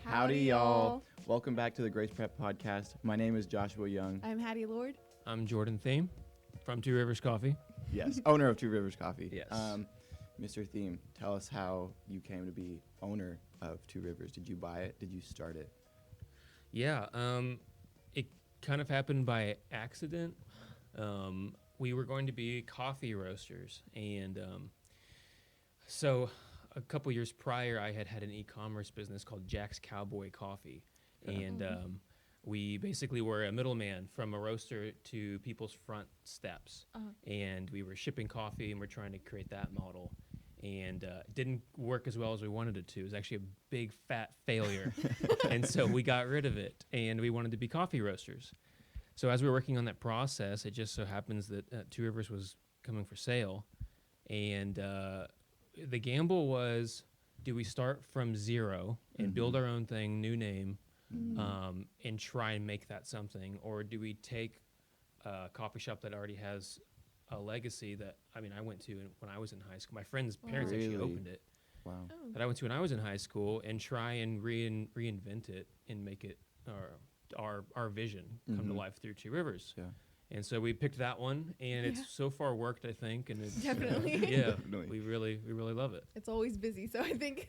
Howdy, y'all. Welcome back to the Grace Prep Podcast. My name is Joshua Young. I'm Hattie Lord. I'm Jordan Thiem from Two Rivers Coffee. Yes, owner of Two Rivers Coffee. Yes. Mr. Thiem, tell us how you came to be owner of Two Rivers. Did you buy it? Did you start it? Yeah, it kind of happened by accident. We were going to be coffee roasters, and so a couple years prior, I had an e-commerce business called Jack's Cowboy Coffee, and we basically were a middleman from a roaster to people's front steps, and we were shipping coffee, and we're trying to create that model. And it didn't work as well as we wanted it to. It was actually a big, fat failure. And so we got rid of it, and we wanted to be coffee roasters. So as we were working on that process, it just so happens that Two Rivers was coming for sale. And the gamble was, do we start from zero and build our own thing, new name, and try and make that something? Or do we take a coffee shop that already has a legacy that, I went to when I was in high school. My friend's parents actually opened it. Wow. That I went to when I was in high school, and try and reinvent it and make it our vision come to life through Two Rivers. Yeah. And so we picked that one, and it's so far worked, I think. And it's, Definitely. Definitely. we really love it. It's always busy, so I think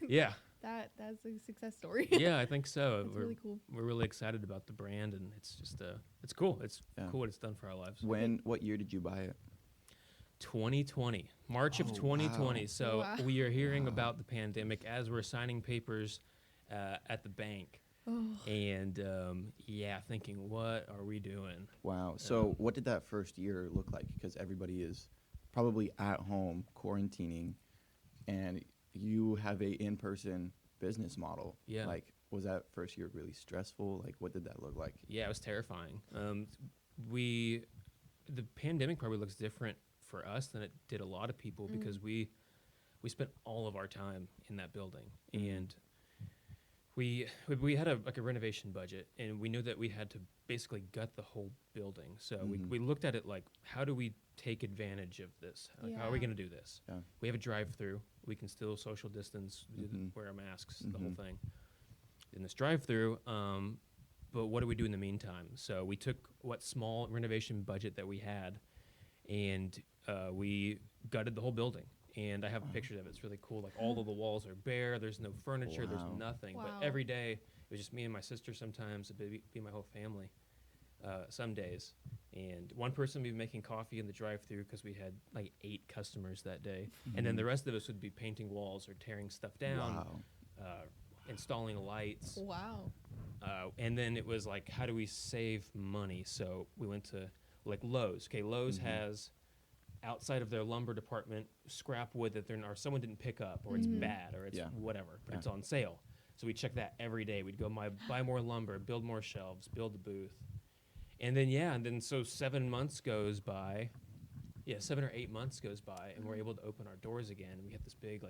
that's a success story. Yeah, I think so. It's really cool. We're really excited about the brand, and it's just it's cool. It's cool what it's done for our lives. What year did you buy it? 2020, March of 2020. Wow. So we are hearing about the pandemic as we're signing papers at the bank. And thinking, what are we doing? Wow. So what did that first year look like? Because everybody is probably at home quarantining, and you have a in-person business model. Yeah. Like, was that first year really stressful? Like, what did that look like? Yeah, it was terrifying. The pandemic probably looks different for us than it did a lot of people because we spent all of our time in that building, and we had a renovation budget, and we knew that we had to basically gut the whole building. So we looked at it like, how do we take advantage of this? Like, how are we going to do this? Yeah. We have a drive-through. We can still social distance, wear our masks, the whole thing in this drive-through. But what do we do in the meantime? So we took what small renovation budget that we had, and we gutted the whole building. And I have pictures of it. It's really cool. Like, all of the walls are bare. There's no furniture. There's nothing. Wow. But every day, it was just me and my sister sometimes. It'd be my whole family some days. And one person would be making coffee in the drive-thru because we had like 8 customers that day. And then the rest of us would be painting walls or tearing stuff down, installing lights. Wow. And then it was like, how do we save money? So we went to like Lowe's. Okay, Lowe's has, outside of their lumber department, scrap wood that or someone didn't pick up, or it's bad, or it's whatever, but it's on sale. So we check that every day. We'd go buy more lumber, build more shelves, build the booth. And then so 7 months goes by. Yeah, 7 or 8 months goes by, and we're able to open our doors again. We had this big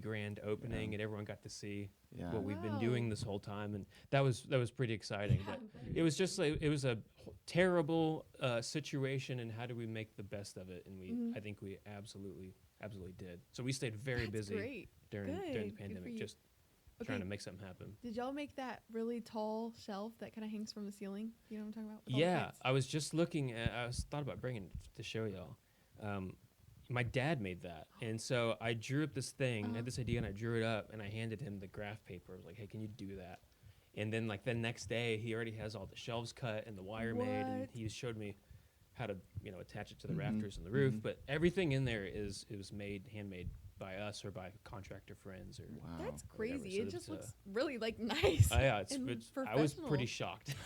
grand opening, and everyone got to see what we've been doing this whole time, and that was pretty exciting. But it was just like, it was a terrible situation, and how do we make the best of it? And I think we absolutely did. So we stayed very busy during the pandemic, just trying to make something happen. Did y'all make that really tall shelf that kind of hangs from the ceiling? You know what I'm talking about? Yeah, I was just looking at. Thought about bringing it to show y'all. My dad made that, and so I drew up this thing, had this idea, and I drew it up, and I handed him the graph paper. I was like, hey, can you do that? And then the next day, he already has all the shelves cut and the wire made, and he showed me how to attach it to the rafters and the roof. But everything in there it was handmade by us or by contractor friends. Or That's crazy. So it just looks really nice. Yeah, I was pretty shocked.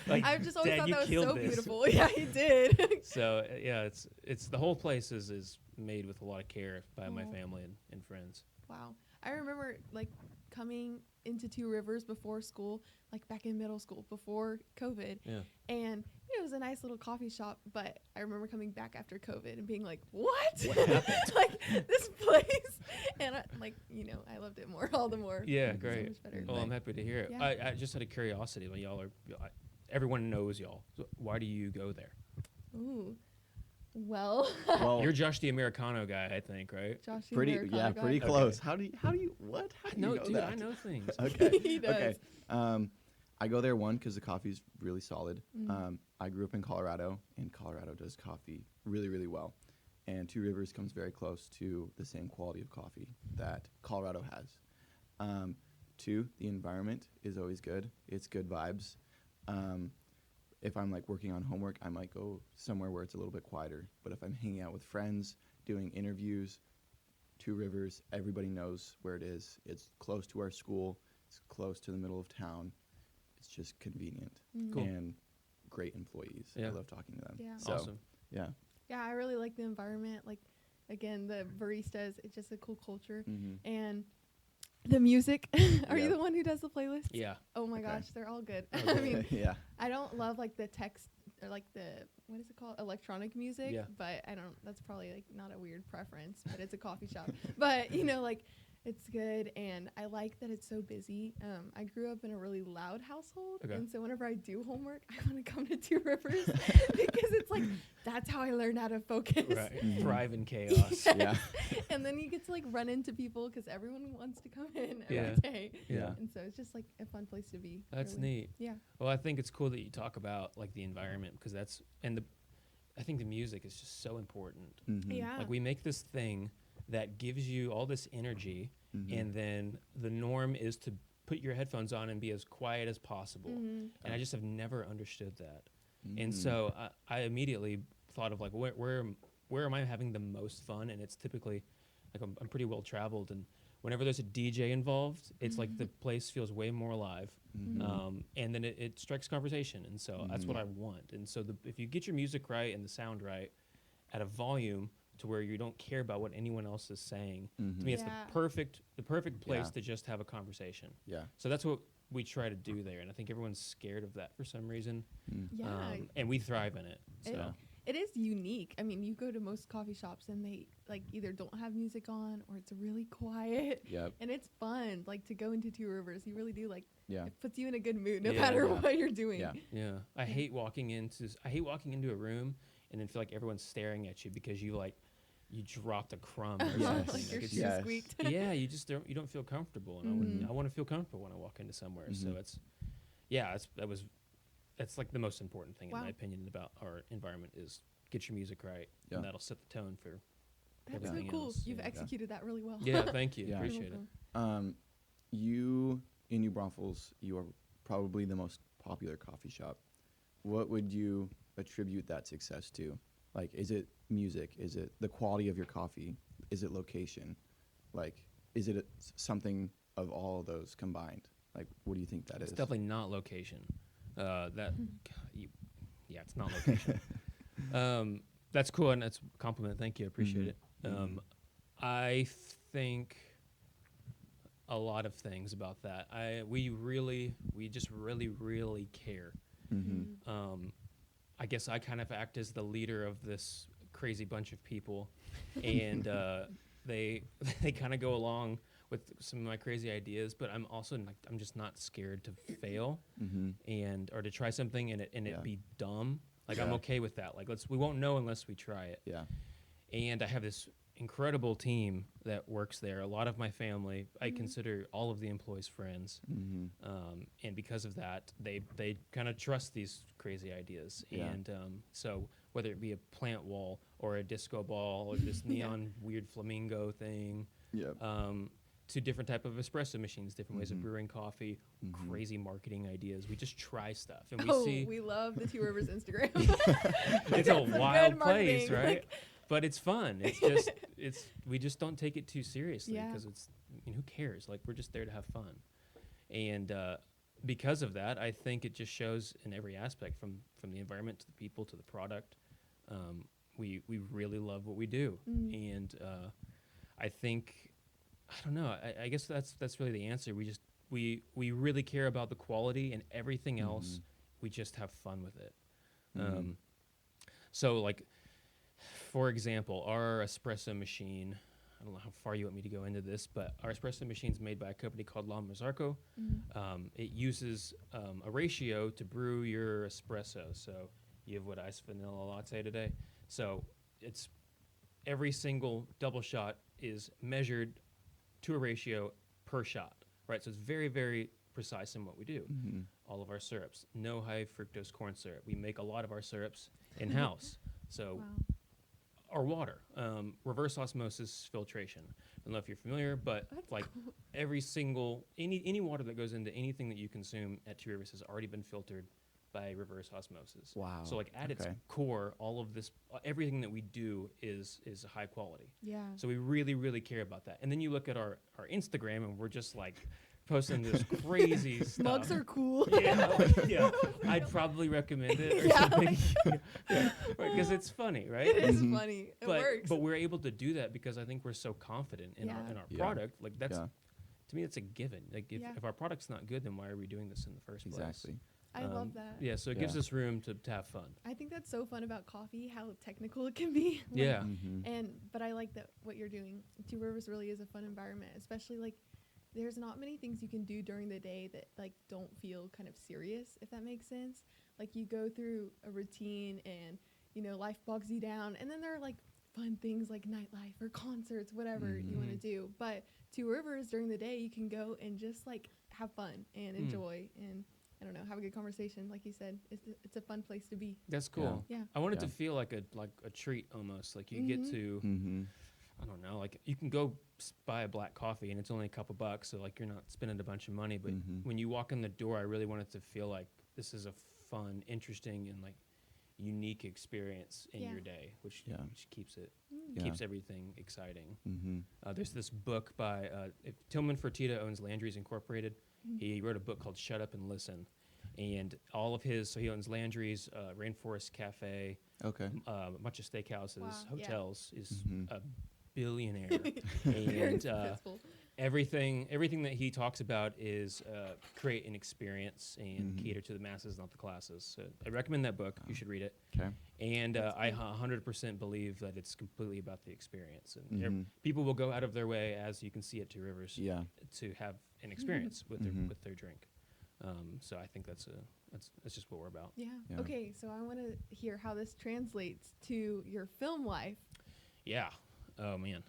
I've just always thought that was so this. beautiful. Yeah, he did. So it's the whole place is made with a lot of care by my family and friends. Wow. I remember coming into Two Rivers before school, back in middle school before COVID. Yeah. And it was a nice little coffee shop, but I remember coming back after COVID and being like, what? This place. And I loved it all the more. Yeah, great. So much better. Well, I'm happy to hear it. Yeah. I just had a curiosity when y'all are, everyone knows y'all. So why do you go there? Ooh. Well, Well, You're Josh the Americano guy, I think, right? Josh, the pretty Americano guy. pretty close. How do you what? How do you No, know dude, that? I know things. Okay. He does. Okay. I go there one because the coffee's really solid. Mm. I grew up in Colorado, and Colorado does coffee really, really well. And Two Rivers comes very close to the same quality of coffee that Colorado has. Two, the environment is always good. It's good vibes. If I'm like working on homework, I might go somewhere where it's a little bit quieter. But if I'm hanging out with friends, doing interviews, Two Rivers, everybody knows where it is. It's close to our school. It's close to the middle of town. It's just convenient Cool. and great employees. Yeah. I love talking to them. Yeah. So, Awesome. yeah. Yeah, I really like the environment. Like, again, the baristas, it's just a cool culture. Mm-hmm. And the music. Are you Yep. the one who does the playlist? Yeah. Oh my Okay. gosh, they're all good. Okay. I mean, yeah. I don't love like the text or like the, what is it called? Electronic music. Yeah. But I don't, that's probably like not a weird preference, but it's a coffee shop. But, you know, like, it's good, and I like that it's so busy. I grew up in a really loud household, Okay. and so whenever I do homework, I want to come to Two Rivers because it's like that's how I learn how to focus. Right. Mhm. Thrive in chaos. Yeah. And then you get to like run into people because everyone wants to come in every Yeah. day. Yeah. And so it's just like a fun place to be. That's really. neat. Yeah. Well, I think it's cool that you talk about like the environment because that's I think the music is just so important. Mm-hmm. Yeah. Like we make this thing that gives you all this energy, Mhm. and then the norm is to put your headphones on and be as quiet as possible. Mhm. And I just have never understood that. And Mhm. so I immediately thought of like where am I having the most fun? And it's typically like I'm pretty well traveled, and whenever there's a DJ involved, it's like the place feels way more alive. Mhm. And then it strikes conversation, and so that's what I want. And so if you get your music right and the sound right at a volume to where you don't care about what anyone else is saying, Mhm. to me it's Yeah. the perfect place Yeah. to just have a conversation. Yeah. So that's what we try to do there, and I think everyone's scared of that for some reason. Mm. Yeah. And we thrive in it. So It is unique. I mean, you go to most coffee shops and they like either don't have music on or it's really quiet. Yep. And it's fun, like to go into Two Rivers. You really do like Yeah. it puts you in a good mood no Yeah. matter Yeah. what you're doing. Yeah. yeah, I hate walking into a room and then feel like everyone's staring at you because you dropped a crumb or Yes. something. Like your it's shoe Yes. squeaked. yeah, you just don't feel comfortable, and Mhm. I want to feel comfortable when I walk into somewhere. So Mhm. that's like the most important thing Wow. in my opinion about our environment is get your music right, Yeah. and that'll set the tone for. That's so everything cool. else. You've Yeah. executed that really well. Yeah, thank you, Yeah. You're appreciate it. welcome. You in New Braunfels, you are probably the most popular coffee shop. What would you attribute that success to? Like, is it music? Is it the quality of your coffee? Is it location? Like, is it something of all of those combined? Like, what do you think that It's is? definitely not location. It's not location. That's cool, and that's a compliment. Thank you, I appreciate it. Mhm. I think a lot of things about that. We just really care. Mm-hmm. I guess I kind of act as the leader of this crazy bunch of people, and they kind of go along with some of my crazy ideas. But I'm also I'm just not scared to fail Mm-hmm. or to try something and Yeah. it be dumb. Like I'm Yeah. okay with that. Like we won't know unless we try it. Yeah. And I have this incredible team that works there. A lot of my family, I consider all of the employees friends. Mm-hmm. And because of that, they kind of trust these crazy ideas. Yeah. And so whether it be a plant wall or a disco ball or this neon weird flamingo thing, Yep. to different type of espresso machines, different ways of Mhm. brewing coffee, Mhm. crazy marketing ideas. We just try stuff, and We love the Two Rivers Instagram. it's a Some good wild marketing, place, right? like- But it's fun. It's just we just don't take it too seriously Yeah. because who cares? Like we're just there to have fun, and because of that, I think it just shows in every aspect from the environment to the people to the product. We really love what we do, and I think I don't know. I guess that's really the answer. We really care about the quality and everything else. We just have fun with it. Mhm. So like, for example, our espresso machine, I don't know how far you want me to go into this, but our espresso machine is made by a company called La Marzarco. It uses a ratio to brew your espresso. So you have iced vanilla latte today. So it's every single double shot is measured to a ratio per shot, right? So it's very, very precise in what we do. Mm-hmm. All of our syrups, no high fructose corn syrup. We make a lot of our syrups in-house. So Wow. our water, reverse osmosis filtration. I don't know if you're familiar, but That's like cool. every single, any water that goes into anything that you consume at Two Rivers has already been filtered by reverse osmosis. Wow. So like at its core, all of this, everything that we do is high quality. Yeah. So we really, really care about that. And then you look at our Instagram and we're just like posting this crazy stuff. Mugs are cool. Yeah. I'd probably recommend it or Yeah, something. Because it's funny, right? It is Mhm. funny. It works. But we're able to do that because I think we're so confident in Yeah. our Yeah. product. Like that's, Yeah. to me, that's a given. Like if our product's not good, then why are we doing this in the first place? Exactly. I love that. Yeah, so it gives us room to have fun. I think that's so fun about coffee, how technical it can be. Like, Yeah. Mm-hmm. But I like that what you're doing. Two Rivers really is a fun environment, especially like there's not many things you can do during the day that like don't feel kind of serious, if that makes sense. Like you go through a routine and life bogs you down, and then there are like fun things like nightlife or concerts, whatever you want to do. But Two Rivers during the day, you can go and just like have fun and enjoy and I don't know, have a good conversation. Like you said, it's a fun place to be. That's cool. Yeah. I want it Yeah. to feel like a treat almost. Like you get to, Mm-hmm. I don't know, like you can go buy a black coffee and it's only a couple bucks, so like you're not spending a bunch of money. But when you walk in the door, I really want it to feel like this is a fun, interesting, and like unique experience in your day, which keeps it keeps everything exciting. Mm-hmm. There's this book by Tillman Fertitta owns Landry's Incorporated. He wrote a book called Shut Up and Listen, and all of his, so he owns Landry's, Rainforest Cafe, Okay. a bunch of steakhouses, Wow, yeah. hotels. Is Mhm. a billionaire, and everything that he talks about is create an experience and cater to the masses, not the classes. So I recommend that book. You should read it. Okay. And I 100% believe that it's completely about the experience, and Mhm. people will go out of their way, as you can see at Two Rivers, Yeah. to have an experience with Mhm. their drink. So I think that's just what we're about. Yeah. Yeah. Okay, so I want to hear how this translates to your film life. Yeah. Oh man.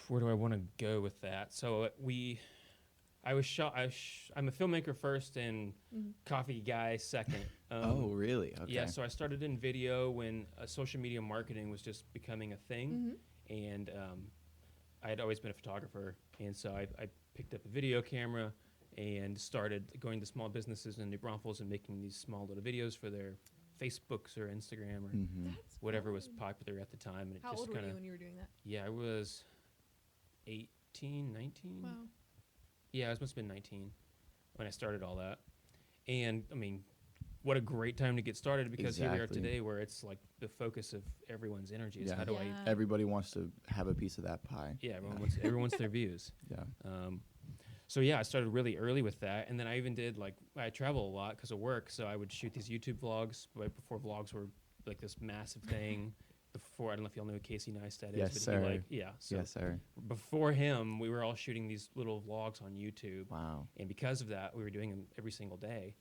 Where do I want to go with that? So I'm a filmmaker first and coffee guy second. Oh, really? Okay. Yeah. So I started in video when social media marketing was just becoming a thing, and I had always been a photographer, and so I picked up a video camera and started going to small businesses in New Braunfels and making these small little videos for their Facebooks or Instagram or Mm-hmm. That's whatever was fun. popular at the time. And it How just old were kind you of, when you were doing that? yeah, I was 18, 19. Wow. Yeah, I must have been 19 when I started all that. And I mean, what a great time to get started, because here we are Exactly. today where it's like the focus of everyone's energy is Yeah. how do I, Yeah. Everybody wants to have a piece of that pie. yeah, everyone wants their views. Yeah. So yeah, I started really early with that, and then I even did I travel a lot because of work, so I would shoot these YouTube vlogs right before vlogs were like this massive thing. Before, I don't know if y'all know who Casey Neistat is, Yes, but sir. so Yes, sir. before him, we were all shooting these little vlogs on YouTube, Wow. and because of that, we were doing them every single day,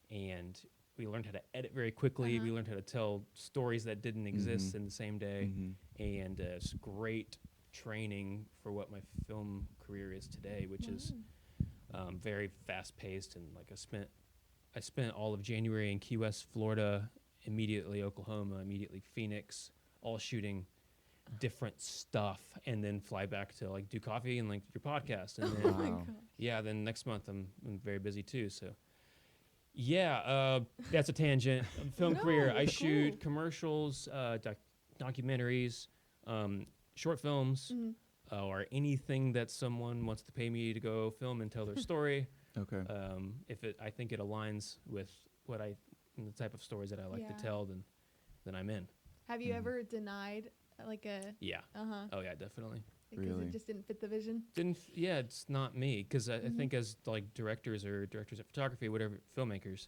and we learned how to edit very quickly. We learned how to tell stories that didn't exist in the same day, and it's great training for what my film career is today, which is very fast paced. And like I spent all of January in Key West, Florida, immediately Oklahoma, immediately Phoenix, all shooting different stuff, and then fly back to like do coffee and like your podcast, and then Wow. yeah, then next month I'm very busy too. So yeah, that's a tangent. Film No, career. I cool. shoot commercials, documentaries, short films, or anything that someone wants to pay me to go film and tell their story. Okay. If I think it aligns with the type of stories that I like Yeah. to tell, then I'm in. Have you ever denied like a Yeah. uh-huh Oh yeah, definitely. because Really? it just didn't fit the vision? Yeah, it's not me, because I think as like directors of photography, whatever, filmmakers,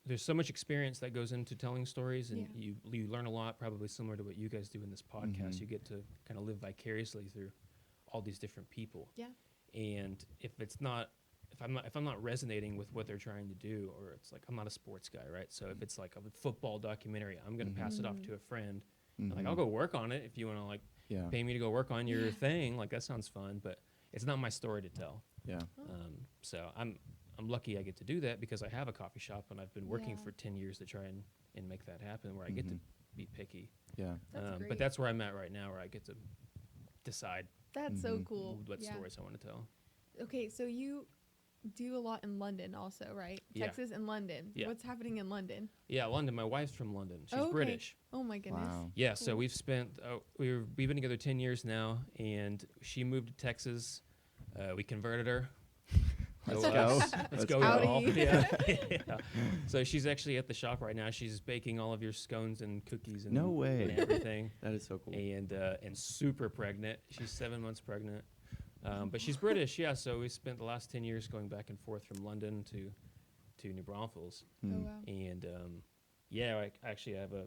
there's so much experience that goes into telling stories, and you learn a lot, probably similar to what you guys do in this podcast. You get to kind of live vicariously through all these different people. Yeah. And if it's not if I'm not resonating with what they're trying to do, or it's like I'm not a sports guy, right? So if it's like a football documentary, I'm gonna pass it off to a friend. And like I'll go work on it if you want to like pay me to go work on your thing. Like that sounds fun, but it's not my story to tell. Yeah. So I'm lucky I get to do that because I have a coffee shop and I've been working for 10 years to try and make that happen where I get to be picky. Yeah. But that's where I'm at right now, where I get to decide. That's so cool. What stories I want to tell. Okay, so you do a lot in London also, right? Yeah. Texas and London. Yeah. What's happening in London? Yeah, London. My wife's from London. She's okay. British. Oh my goodness. Wow. Yeah, Cool. so we've spent we've been together 10 years now, and she moved to Texas. We converted her. Let's So, go. Let's go. Howdy. Y'all. Yeah. Yeah. So she's actually at the shop right now. She's baking all of your scones and cookies and, No way. and everything. That is so cool. And super pregnant. She's 7 months pregnant. But she's British, yeah. So we spent the last 10 years going back and forth from London to New Braunfels. Oh wow. And I actually have a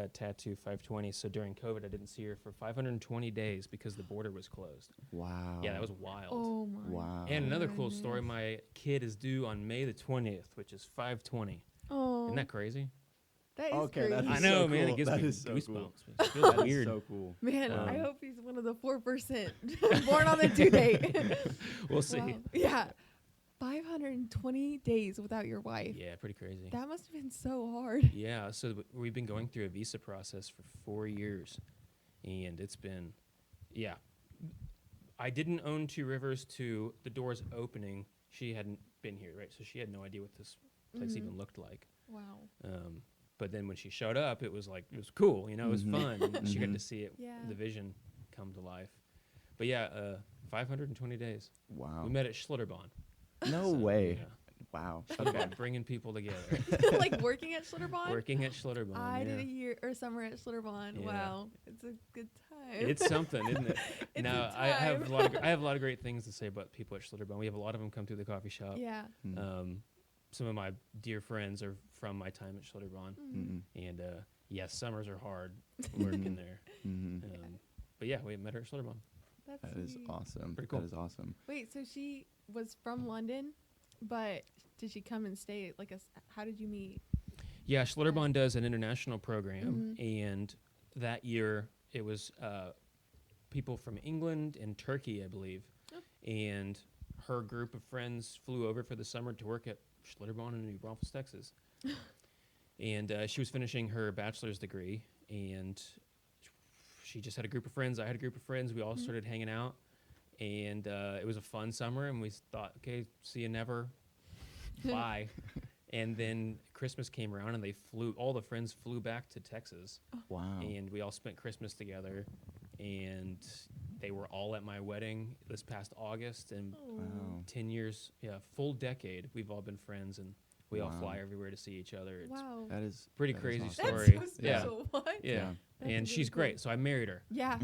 tattoo 520. So during COVID, I didn't see her for 520 days because the border was closed. Wow. Yeah, that was wild. Oh my. Wow. And another cool goodness. story, my kid is due on May the 20th, which is 520. Oh. Isn't that crazy? That is Okay, crazy. that I is know, so man. cool. It gives That me is so goosebumps. cool. It feels That is weird. so cool. Man, I Um, hope he's one of the 4% born on the due date. We'll see. Wow. Yeah. 520 days without your wife. Yeah, pretty crazy. That must have been so hard. Yeah, so we've been going through a visa process for 4 years, and it's been, yeah. I didn't own Two Rivers to the doors opening. She hadn't been here, right? So she had no idea what this place even looked like. Wow. But then when she showed up, it was like, it was cool, you know, it was fun. And she got to see it, Yeah. the vision come to life. But yeah, 520 days. Wow. We met at Schlitterbahn. No So, way. yeah. Wow. Schlitterbahn, bringing people together. Like working at Schlitterbahn? Working at Schlitterbahn. I yeah. did a year or summer at Schlitterbahn. Yeah. Wow. It's a good time. It's something, isn't it? It's No, a I have time. I have a lot of great things to say about people at Schlitterbahn. We have a lot of them come through the coffee shop. Yeah. Some of my dear friends are from my time at Schlitterbahn, and yes, summers are hard working there. But yeah, we met her at Schlitterbahn. That's That is sweet. awesome. Pretty cool. That is awesome. Wait, so she was from London, but did she come and stay? Like, how did you meet? Yeah, Schlitterbahn does an international program, and that year it was people from England and Turkey, I believe, and her group of friends flew over for the summer to work at Schlitterbahn in New Braunfels, Texas. And she was finishing her bachelor's degree, and she just had a group of friends. I had a group of friends. We all started hanging out, and it was a fun summer, and we thought, okay, see you never. Bye. And then Christmas came around, and all the friends flew back to Texas. Wow. And we all spent Christmas together, and they were all at my wedding this past August, and Wow. 10 years, full decade, we've all been friends, and we all Wow. fly everywhere to see each other. It's Wow. That is pretty that is crazy awesome. That's story. so special. What? Yeah. Yeah. That's And really she's cool. great, so I married her. Yeah.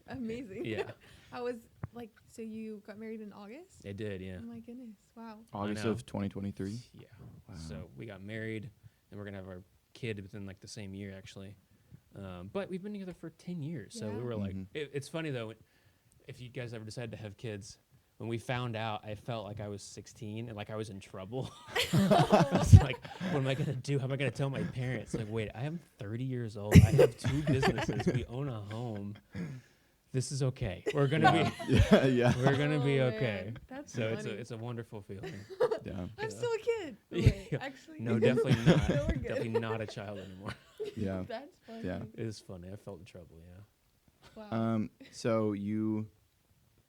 Amazing. Yeah. I was like, so you got married in August? I did, yeah. Oh my goodness. Wow. August know. of 2023. Yeah. Wow. So we got married, and we're going to have our kid within like the same year, actually. But we've been together for 10 years. So we Yeah. were like, Mhm. it's funny though, if you guys ever decide to have kids, when we found out, I felt like I was 16 and like I was in trouble. I was like, what am I going to do? How am I going to tell my parents? Like, wait, I am 30 years old. I have 2 businesses. We own a home. This is okay. We're going to be, Yeah. Yeah. we're going to be Oh, okay. man. That's So funny. it's a wonderful feeling. Yeah. I'm still a kid. Oh, Yeah. wait, actually. No, definitely not. No, we're good. Definitely not a child anymore. Yeah. That's funny. Yeah. It is funny. I felt in trouble, yeah. Wow. So you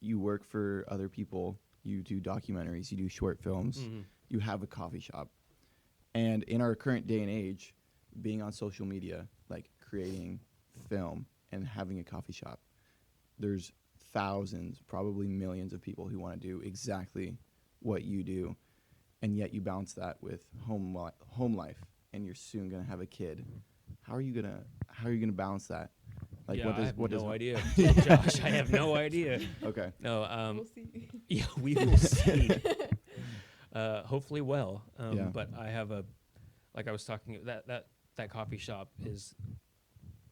work for other people. You do documentaries. You do short films. Mhm. You have a coffee shop. And in our current day and age, being on social media, like creating film and having a coffee shop, there's thousands, probably millions of people who want to do exactly what you do, and yet you balance that with home life, and you're soon gonna have a kid. How are you gonna balance that? Like, yeah, I have no idea. Yeah. Josh, I have no idea. Okay. No, We'll see. yeah, we will see. Hopefully well. Yeah. But I have like I was talking, that coffee shop is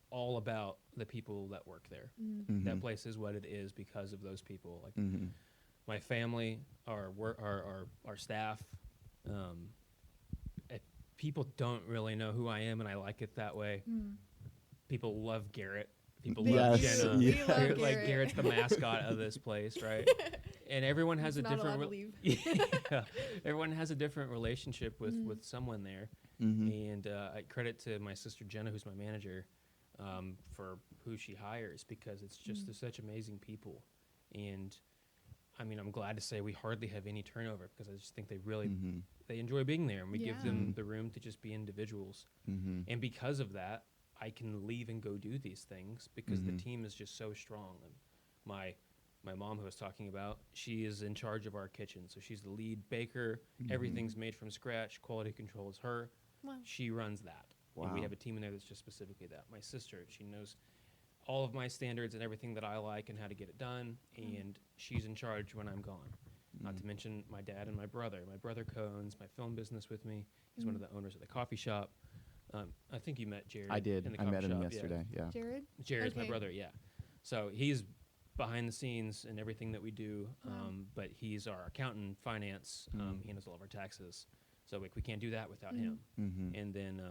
all about the people that work there. Mhm. That place is what it is because of those people. Like, Mhm. my family, our staff. People don't really know who I am, and I like it that way. People love Garrett. People love Jenna. Love like Garrett's the mascot of this place, right? And everyone has a different. Everyone has a different relationship with someone there. And I credit to my sister Jenna, who's my manager, for who she hires, because it's just they're such amazing people. And I mean, I'm glad to say we hardly have any turnover, because I just think they really they enjoy being there, and we give them the room to just be individuals. And because of that, I can leave and go do these things, because the team is just so strong. And my mom, who I was talking about, she is in charge of our kitchen, so she's the lead baker. Everything's made from scratch. Quality control is her. Wow. She runs that. Wow. And we have a team in there that's just specifically that. My sister, she knows all of my standards and everything that I like and how to get it done, and she's in charge when I'm gone. Not to mention my dad and my brother. My brother co-owns my film business with me. He's one of the owners of the coffee shop. I think you met Jared. I did. In the I met him shop. yesterday. Yeah. Jared's my Okay. brother. Yeah. So he's behind the scenes in everything that we do. But he's our accountant, finance. He handles all of our taxes. So we can't do that without him. And then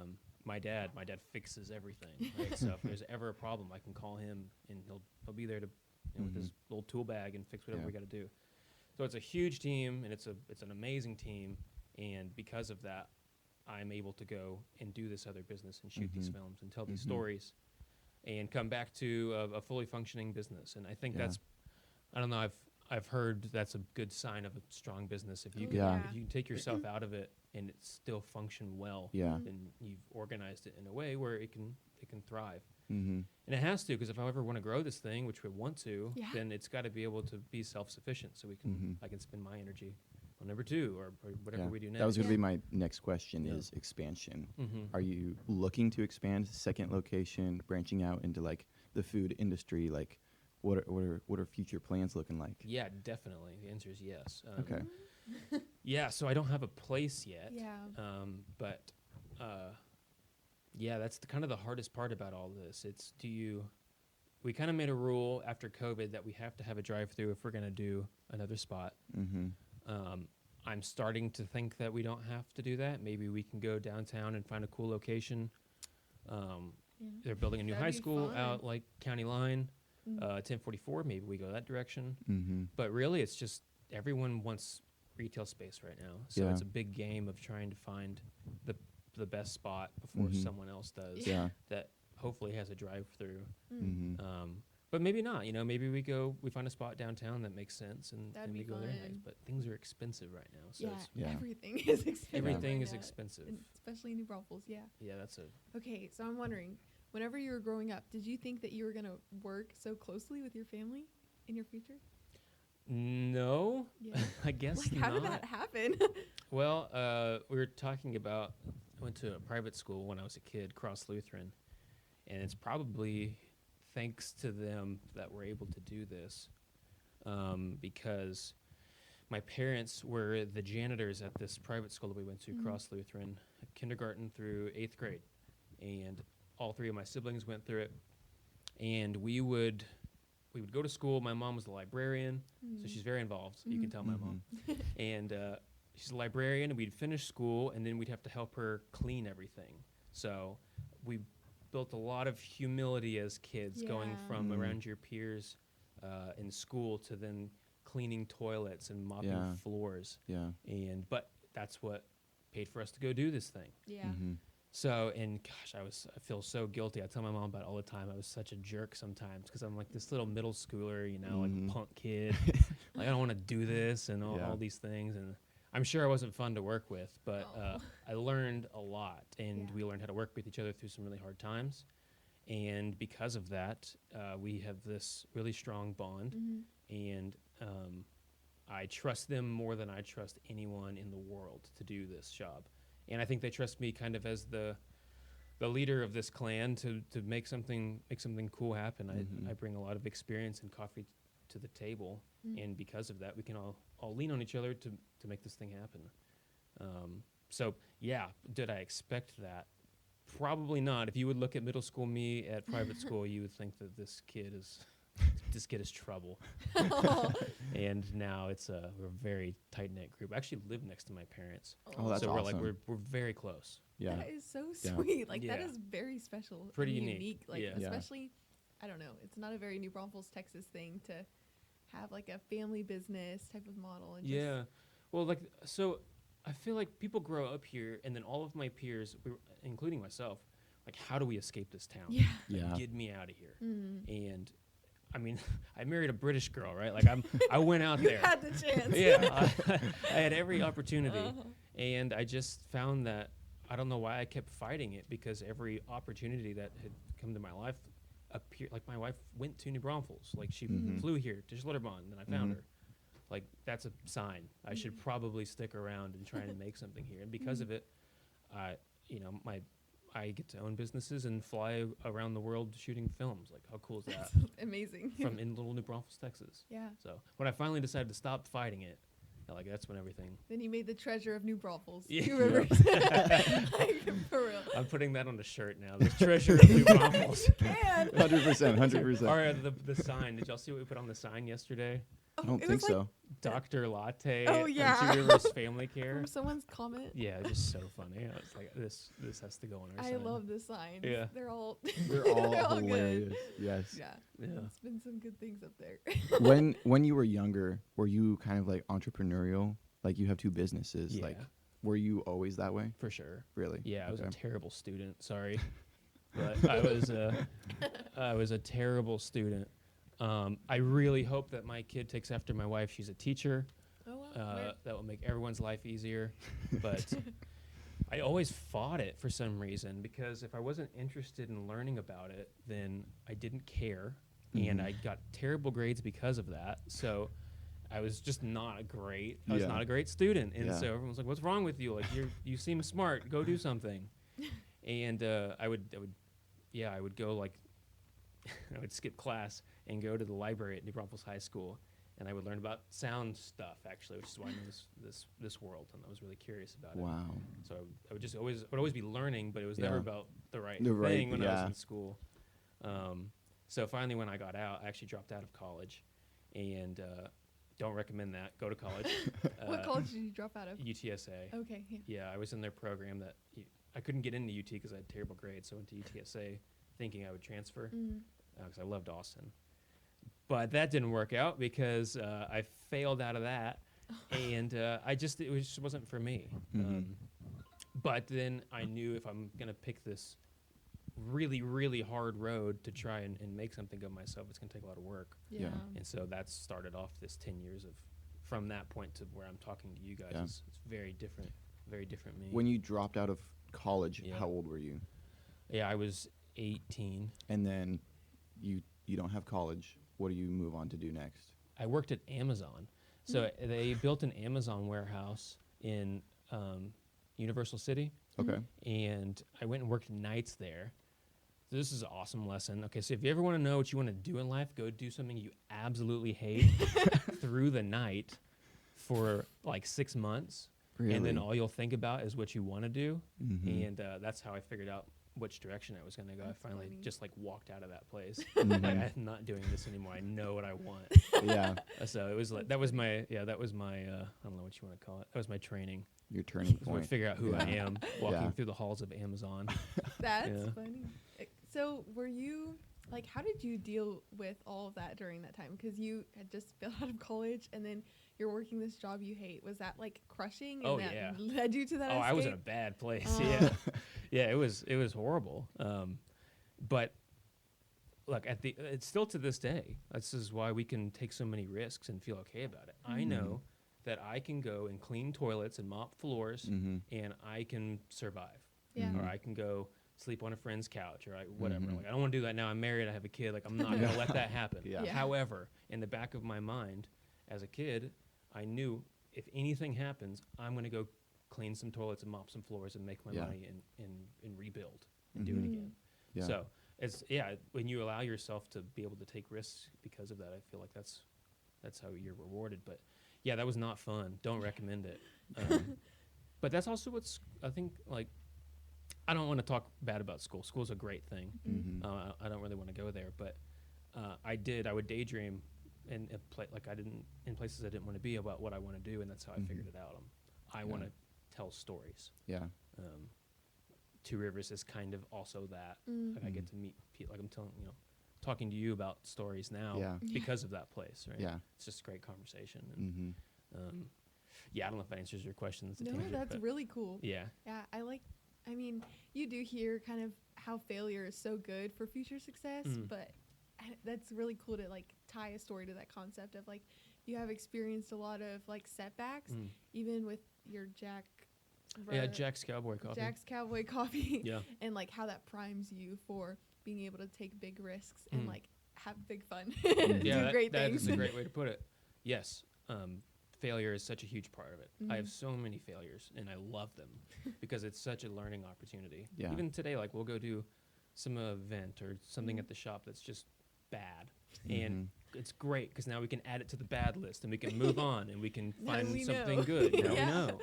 my dad fixes everything. Right? So if there's ever a problem, I can call him, and he'll be there to with his little tool bag and fix whatever we got to do. So it's a huge team, and it's an amazing team. And because of that, I'm able to go and do this other business and shoot these films and tell these stories, and come back to a fully functioning business. And I think that's, I don't know, I've heard that's a good sign of a strong business. If you can, if you can take yourself out of it and it still function well, then you've organized it in a way where it can thrive. And it has to, because if I ever want to grow this thing, which we want to, then it's got to be able to be self-sufficient, so I can spend my energy on number 2 or whatever we do next. That was going to be my next question, is expansion. Are you looking to expand, second location, branching out into like the food industry? Like, what are future plans looking like? Yeah, definitely. The answer is yes. Okay. Yeah, so I don't have a place yet. But that's kind of the hardest part about all this. It's we kind of made a rule after COVID that we have to have a drive-through if we're going to do another spot. I'm starting to think that we don't have to do that. Maybe we can go downtown and find a cool location. They're building a new high school out like County Line, 1044. Maybe we go that direction. But really, it's just everyone wants retail space right now. So it's a big game of trying to find the best spot before someone else does that hopefully has a drive-through. But maybe not. Maybe we find a spot downtown that makes sense, and we go there next. But things are expensive right now. So everything is expensive. Everything right is now, expensive. especially in New Braunfels. Yeah, that's a. Okay, so I'm wondering, whenever you were growing up, did you think that you were going to work so closely with your family in your future? No, I guess how not. did that happen? Well, we were talking about, I went to a private school when I was a kid, Cross Lutheran, and it's probably thanks to them that we're able to do this, because my parents were the janitors at this private school that we went to, Cross Lutheran, kindergarten through 8th grade, and all 3 of my siblings went through it, and we would go to school. My mom was the librarian, so she's very involved. You can tell my mom. And she's a librarian, and we'd finish school, and then we'd have to help her clean everything. So we built a lot of humility as kids, going from around your peers in school to then cleaning toilets and mopping floors. But that's what paid for us to go do this thing. So, and gosh, I feel so guilty. I tell my mom about it all the time. I was such a jerk sometimes, because I'm like this little middle schooler, like punk kid. Like, I don't want to do this and all these things. And I'm sure I wasn't fun to work with, but I learned a lot, and we learned how to work with each other through some really hard times. And because of that, we have this really strong bond, and I trust them more than I trust anyone in the world to do this job. And I think they trust me kind of as the leader of this clan to make something cool happen. I bring a lot of experience in coffee to the table, and because of that, we can all lean on each other to make this thing happen. So did I expect that? Probably not. If you would look at middle school me at private school, you would think that this kid is just get us trouble. Oh. And now we're a very tight knit group. I actually live next to my parents, Oh, that's so awesome. we're very close. Yeah. That is so Yeah. sweet. Like that Yeah. is very special. Pretty and unique. Like Yeah. Yeah. especially, I don't know. It's not a very New Braunfels, Texas thing to have like a family business type of model. And Yeah. Well, like, so I feel like people grow up here, and then all of my peers, including myself, like, how do we escape this town? Yeah. Like, Yeah. get me out of here. Mm. And I mean, I married a British girl, right? Like, I went out You there. had the chance. Yeah, I had every opportunity, Uh-huh. and I just found that I don't know why I kept fighting it, because every opportunity that had come to my life appeared. Like, my wife went to New Braunfels, like she Mhm. flew here to Schlitterbahn, and then I found Mhm. her. Like, that's a sign. I should probably stick around and try and make something here. And because of it, I get to own businesses and fly around the world shooting films. Like, how cool is that? That's amazing. From in little New Braunfels, Texas. Yeah. So when I finally decided to stop fighting it, like, that's when everything. Then you made the treasure of New Braunfels. Yeah. Two Rivers. Like, for real. I'm putting that on a shirt now. The treasure of New Braunfels. And 100%. 100%. Or the sign. Did y'all see what we put on the sign yesterday? I don't it think was like so. Dr. Latte. Oh, from yeah. Two Rivers Family Care. from someone's comment. Yeah, just so funny. I was like, this has to go on our I sign. love the signs. Yeah. They're all They're all they're all hilarious. good. Yes. Yeah. Yeah. It's been some good things up there. When you were younger, were you kind of like entrepreneurial? Like, you have two businesses. Yeah. Like, were you always that way? For sure. Really? Yeah, I was a Okay. terrible student. Sorry, but I was a terrible student. I really hope that my kid takes after my wife. She's a teacher. Oh wow. That will make everyone's life easier. But I always fought it for some reason, because if I wasn't interested in learning about it, then I didn't care, and Mhm. I got terrible grades because of that. So I was just not a great. I was Yeah. not a great student, and Yeah. so everyone was like, "What's wrong with you? Like, you seem smart. Go do something." And I would go, like, I would skip class and go to the library at New Braunfels High School, and I would learn about sound stuff, actually, which is why I know this world, and I was really curious about it. Wow. So I would just always be learning, but it was never Yeah. about the right The right- thing when I was yeah. in school. So finally, when I got out, I actually dropped out of college, and don't recommend that. Go to college. What college did you drop out of? UTSA. Okay. Yeah. Yeah, I was in their program that I couldn't get into UT because I had terrible grades, so I went to UTSA thinking I would transfer Mm. because I loved Austin. But that didn't work out because I failed out of that, and it just wasn't for me. Mhm. But then I knew if I'm going to pick this really, really hard road to try and make something of myself, it's going to take a lot of work. Yeah. And so that started off this 10 years from that point to where I'm talking to you guys. Yeah. It's very different me. When you dropped out of college, Yeah. how old were you? Yeah, I was 18. And then you don't have college. What do you move on to do next? I worked at Amazon. So they built an Amazon warehouse in Universal City, Okay. and I went and worked nights there. So this is an awesome lesson. Okay, so if you ever want to know what you want to do in life, go do something you absolutely hate through the night for like 6 months. Really? And then all you'll think about is what you want to do. Mhm. And that's how I figured out which direction I was going to go. That's I finally funny. just like walked out of that place. Mhm. Like, I'm not doing this anymore. I know what I want. Yeah. So it was like, that was my I don't know what you want to call it. That was my training. Your turning So I point. figure out who I Yeah. am walking Yeah. through the halls of Amazon. That's Yeah. funny. So were you like, how did you deal with all of that during that time? Because you had just failed out of college, and then you're working this job you hate. Was that like crushing? And Oh, that yeah. led you to that? Oh, I was in a escape? bad place. Oh. Yeah. Yeah, it was horrible. But look, it's still to this day. This is why we can take so many risks and feel okay about it. I know that I can go and clean toilets and mop floors, Mhm. and I can survive. Yeah. Mhm. Or I can go sleep on a friend's couch, or whatever. Mhm. Like, I don't want to do that now. I'm married. I have a kid. Like, I'm not going to let that happen. Yeah. Yeah. However, in the back of my mind, as a kid, I knew if anything happens, I'm going to go clean some toilets and mop some floors and make my Yeah. money and rebuild and do Mhm. it again. Yeah. So when you allow yourself to be able to take risks because of that, I feel like that's how you're rewarded. But yeah, that was not fun. Don't recommend it. But that's also what's, I think, like, I don't want to talk bad about school. School's a great thing. Mhm. I don't really want to go there, but I would daydream in places I didn't want to be about what I want to do, and that's how I figured it out. I want to tell stories. Yeah. Two Rivers is kind of also that. Like I get to meet people, like I'm talking to you about stories now because of that place, right? Yeah. It's just a great conversation. And, I don't know if that answers your question. No, that's really cool. Yeah. Yeah, I mean, you do hear kind of how failure is so good for future success, but that's really cool to like tie a story to that concept of like you have experienced a lot of like setbacks, even with your Jack's Cowboy Coffee. Jack's Cowboy Coffee. Yeah. And like how that primes you for being able to take big risks and like have big fun. Yeah, do great that things. is a great way to put it. Yes. Failure is such a huge part of it. I have so many failures and I love them because it's such a learning opportunity. Yeah. Even today, like we'll go do some event or something at the shop that's just bad. And it's great because now we can add it to the bad list and we can move on and we can find something good. Now we know.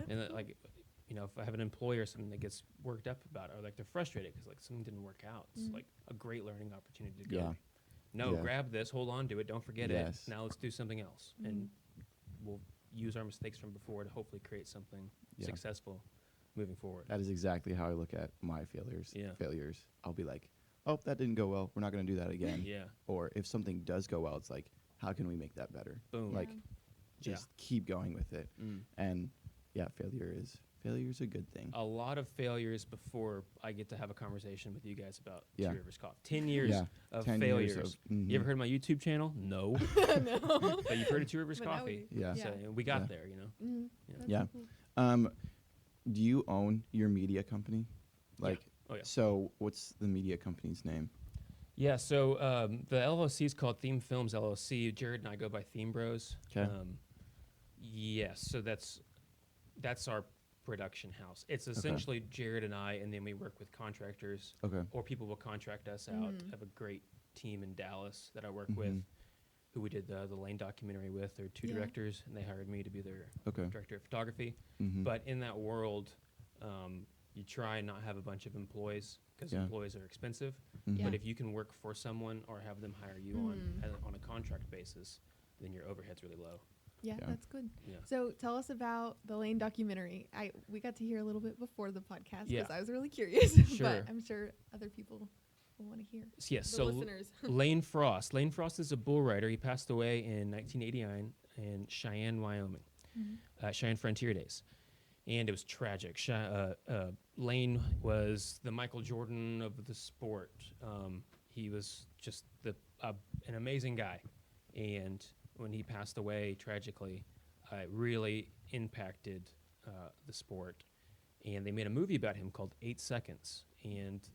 And like, if I have an employee or something that gets worked up about it or like they're frustrated because like something didn't work out, it's like a great learning opportunity to go. Grab this, hold on to it, don't forget it. Now let's do something else. And we'll use our mistakes from before to hopefully create something successful moving forward. That is exactly how I look at my failures. Yeah. Failures. I'll be like, oh, that didn't go well. We're not going to do that again. Yeah. Or if something does go well, it's like, how can we make that better? Boom. Like, just keep going with it. And failure's a good thing. A lot of failures before I get to have a conversation with you guys about Yeah. Two Rivers Coffee. 10 years of 10 failures. years of, You ever heard my YouTube channel? No. No. But you've heard of Two Rivers But now Coffee. Yeah. So we got there, That's Yeah. so cool. Do you own your media company? Like, Oh, yeah. So what's the media company's name? Yeah, so the LLC is called Thiem Films LLC. Jared and I go by Thiem Bros. Okay. Yes, so that's our production house. It's essentially Jared and I, and then we work with contractors. Okay. Or people will contract us out. I have a great team in Dallas that I work with, who we did the Lane documentary with. They're two directors, and they hired me to be their director of photography. But in that world, you try and not have a bunch of employees because employees are expensive. But if you can work for someone or have them hire you on a contract basis, then your overhead's really low. Yeah, that's good. Yeah. So tell us about the Lane documentary. We got to hear a little bit before the podcast because I was really curious. Sure. But I'm sure other people will want to hear. Yes. The So listeners. Lane Frost. Lane Frost is a bull rider. He passed away in 1989 in Cheyenne, Wyoming. Cheyenne Frontier Days. And it was tragic. Lane was the Michael Jordan of the sport. He was just an amazing guy. And when he passed away tragically, it really impacted the sport. And they made a movie about him called 8 Seconds. And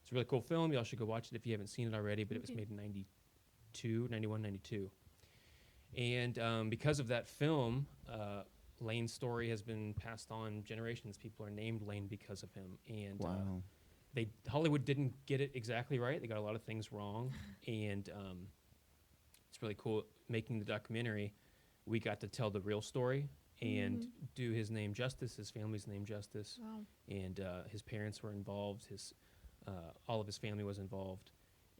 it's a really cool film. Y'all should go watch it if you haven't seen it already. But it was made in 91, 92. And because of that film, Lane's story has been passed on generations. People are named Lane because of him. And Hollywood didn't get it exactly right. They got a lot of things wrong. And it's really cool making the documentary. We got to tell the real story and do his name justice, his family's name justice. Wow. And his parents were involved. All of his family was involved.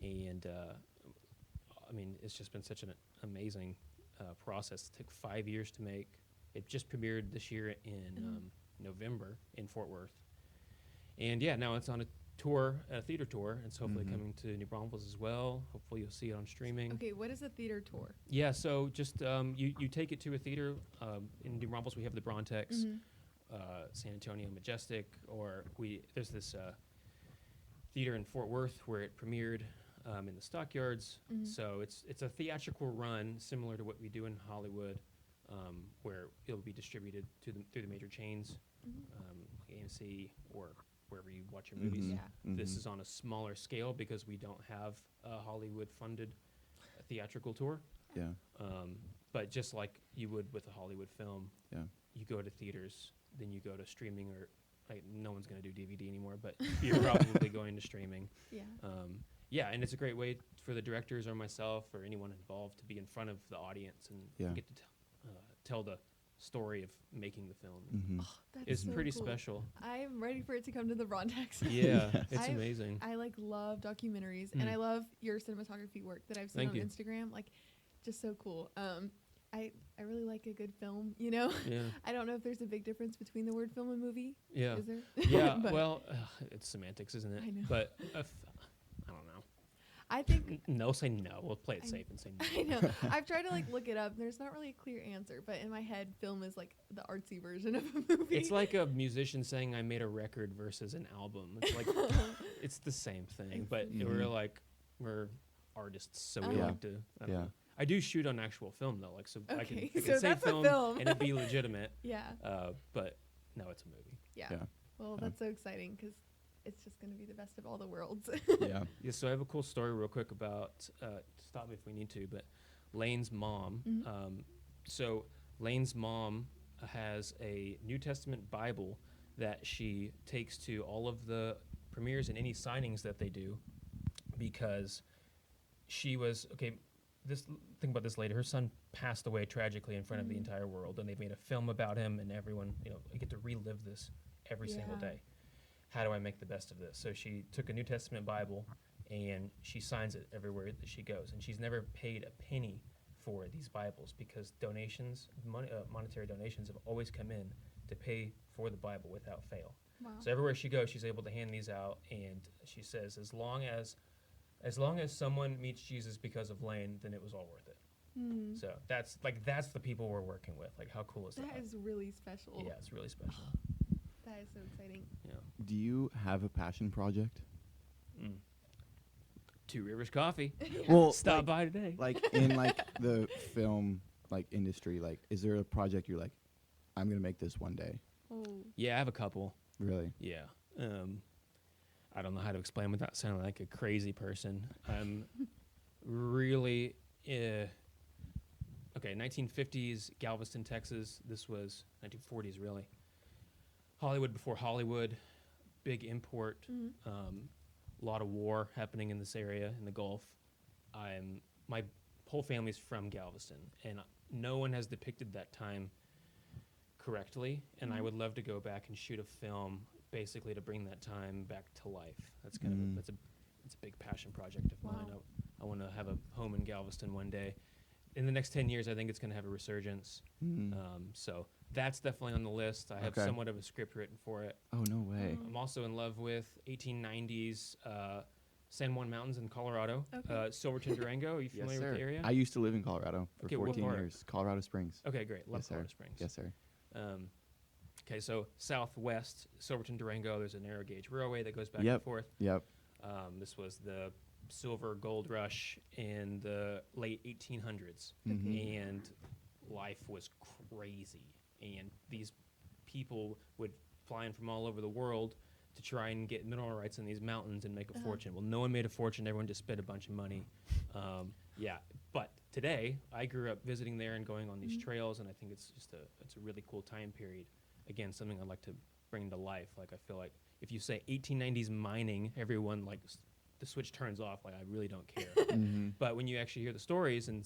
And it's just been such an amazing process. It took 5 years to make. It just premiered this year in November in Fort Worth. And now it's on a theater tour. It's hopefully coming to New Braunfels as well. Hopefully you'll see it on streaming. Okay, what is a theater tour? Yeah, so just you take it to a theater. In New Braunfels we have the Brontex, San Antonio Majestic, or there's this theater in Fort Worth where it premiered in the Stockyards. So it's a theatrical run similar to what we do in Hollywood. Where it'll be distributed through the major chains, like AMC or wherever you watch your movies. This is on a smaller scale because we don't have a Hollywood-funded theatrical tour. Yeah. But just like you would with a Hollywood film, you go to theaters, then you go to streaming, or like no one's going to do DVD anymore, but you're probably going to streaming. And it's a great way for the directors or myself or anyone involved to be in front of the audience and get to tell the story of making the film. Mm-hmm. Oh, that's It's so pretty cool. special. I'm ready for it to come to the Brontex. Yeah, Yes. it's amazing. I like love documentaries, and I love your cinematography work that I've seen Thank on you. Instagram. Like, just so cool. I really like a good film. You know, Yeah, I don't know if there's a big difference between the word film and movie. yeah, Is there? yeah. But Well, it's semantics, isn't it? I know. But I don't know. I think No, say no. We'll play it I- safe and say no. I know. I've tried to like look it up. There's not really a clear answer, but in my head, film is like the artsy version of a movie. It's like a musician saying I made a record versus an album. It's like it's the same thing, but Mhm. we're artists, so we Oh. like to. I don't Yeah. know. I do shoot on actual film though, like so I can Okay, say so that's a film, film. and it'd be legitimate. Yeah. But no, it's a movie. Yeah. Yeah. Well, Yeah. that's so exciting because it's just going to be the best of all the worlds. Yeah. Yeah, so I have a cool story real quick about. Stop me if we need to, but Lane's mom. Mhm. So Lane's mom has a New Testament Bible that she takes to all of the premieres and any signings that they do, because she was okay. Think about this later. Her son passed away tragically in front of the Mhm. entire world, and they made a film about him, and everyone, you get to relive this every single Yeah. day. How do I make the best of this? So she took a New Testament Bible and she signs it everywhere that she goes, and she's never paid a penny for these Bibles because donations, monetary donations, have always come in to pay for the Bible without fail. Wow. So everywhere she goes, she's able to hand these out, and she says, as long as someone meets Jesus because of Lane, then it was all worth it. Mm. So that's the people we're working with. Like, how cool is that? That is really special. Yeah, it's really special. That is so exciting. Yeah. Do you have a passion project? Two Rivers Coffee. Well, Stop by today. like in like the film like industry, like is there a project you're like, I'm gonna make this one day? Oh. Yeah, I have a couple. Really? Yeah. I don't know how to explain without sounding like a crazy person. I'm really okay. 1950s Galveston, Texas. This was 1940s, really. Hollywood before Hollywood. Big import. Mhm. A lot of war happening in this area in the Gulf. My whole family's from Galveston, and no one has depicted that time correctly. And I Mhm. would love to go back and shoot a film, basically to bring that time back to life. That's kind of it's a big passion project of mine. Wow. I want to have a home in Galveston one day. In the next 10 years, I think it's going to have a resurgence. So that's definitely on the list. I have Okay. somewhat of a script written for it. Oh no way. Oh. I'm also in love with 1890s San Juan Mountains in Colorado. Okay. Silverton, Durango. Are you Yes, familiar sir. with the area? I used to live in Colorado for Okay, what 14 part? years. Colorado Springs. Okay, great. Love Yes, sir. Colorado Springs. Yes, sir. Okay, so southwest, Silverton, Durango, there's a narrow gauge railway that goes back Yep. and forth. Yep. This was the silver gold rush in the late 1800s. Mhm. And life was crazy. And these people would fly in from all over the world to try and get mineral rights in these mountains and make a fortune. Well, no one made a fortune. Everyone just spent a bunch of money. Yeah, but today I grew up visiting there and going on these trails, and I think it's just it's a really cool time period. Again, something I'd like to bring to life. Like, I feel like if you say 1890s mining, everyone like the switch turns off. Like, I really don't care. Mhm. But when you actually hear the stories and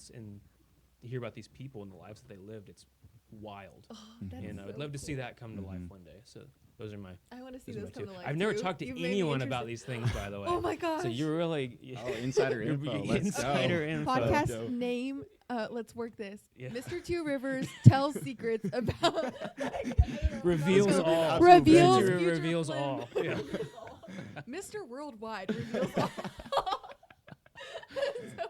you hear about these people and the lives that they lived, it's wild. Oh, that's And I would so love to see cool. that come to life Mhm. one day. So those are my. I want to see Those are those my come two. to life. I've never too. talked to You've made me anyone about interested. these things, by the way. Oh my gosh. So you're really. Oh, insider You're info. being Let's insider go. info. Podcast Dope. name. Let's work this. Yeah. Mr. Two Rivers tells secrets about. Reveals Let's go. all. Absolute Reveals banger. future Reveals plan. all. Yeah. Mr. Worldwide reveals all. So,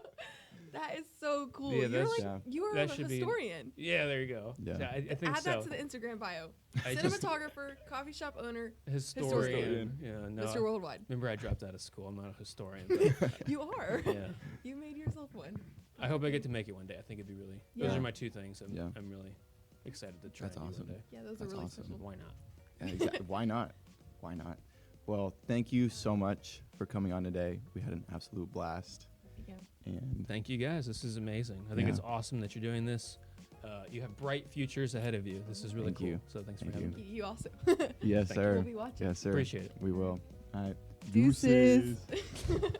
that is so cool. Yeah, You're that's- like Yeah. you are that a should be- historian. Yeah, there you go. Yeah. I think Add so. that to the Instagram bio. I just- Cinematographer, coffee shop owner, Historian. Yeah, no. Mr. Worldwide. Remember, I dropped out of school. I'm not a historian. But You are. yeah. You made yourself one. I hope I get to make it one day. I think it'd be really. Those Yeah. are my two things. Yeah. I'm really excited to try That's and do awesome. one day. Yeah, those That's are really awesome. special. Why not? Yeah, exactly. Why not? Why not? Well, thank you so much for coming on today. We had an absolute blast. Yeah. And Thank you guys. This is amazing. I think Yeah. it's awesome that you're doing this. You have bright futures ahead of you. This is really Thank cool. you. So thanks Thank for having you. me. You also. yes, Thank you. sir. We'll be watching. Yes, sir. Appreciate it. We will. All right. Deuces. Deuces.